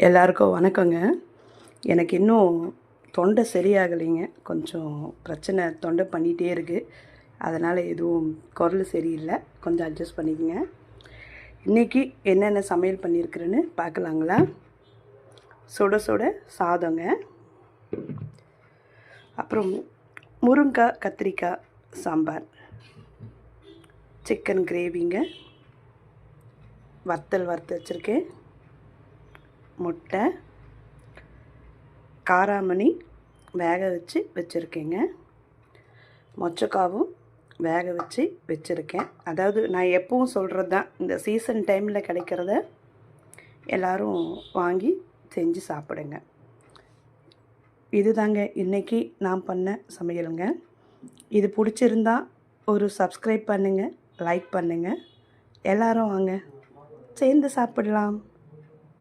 எல்லாருக்கும் வணக்கங்க. எனக்கு இன்னும் தொண்டை சரியாகலைங்க. கொஞ்சம் பிரச்சனை தொண்டை பண்ணிகிட்டே இருக்குது. அதனால் எதுவும் குரல் சரியில்லை, கொஞ்சம் அட்ஜஸ்ட் பண்ணிக்கங்க. இன்றைக்கி என்னென்ன சமையல் பண்ணியிருக்கிறேன்னு பார்க்கலாங்களா? சுட சுட சாதங்க, அப்புறம் முருங்காய் கத்திரிக்காய் சாம்பார், சிக்கன் கிரேவிங்க, வறுத்து வச்சுருக்கேன், முட்டை, காராமணி வேக வச்சு வச்சுருக்கேங்க, மொச்சக்காவும் வேக வச்சு வச்சுருக்கேன். அதாவது நான் எப்பவும் சொல்கிறது தான், இந்த சீசன் டைமில் கிடைக்கிறத எல்லோரும் வாங்கி செஞ்சு சாப்பிடுங்க. இது தாங்க இன்றைக்கி நான் பண்ண சமையலுங்க. இது பிடிச்சிருந்தா ஒரு சப்ஸ்கிரைப் பண்ணுங்கள், லைக் பண்ணுங்கள். எல்லோரும் வாங்க சேர்ந்து சாப்பிடலாம்.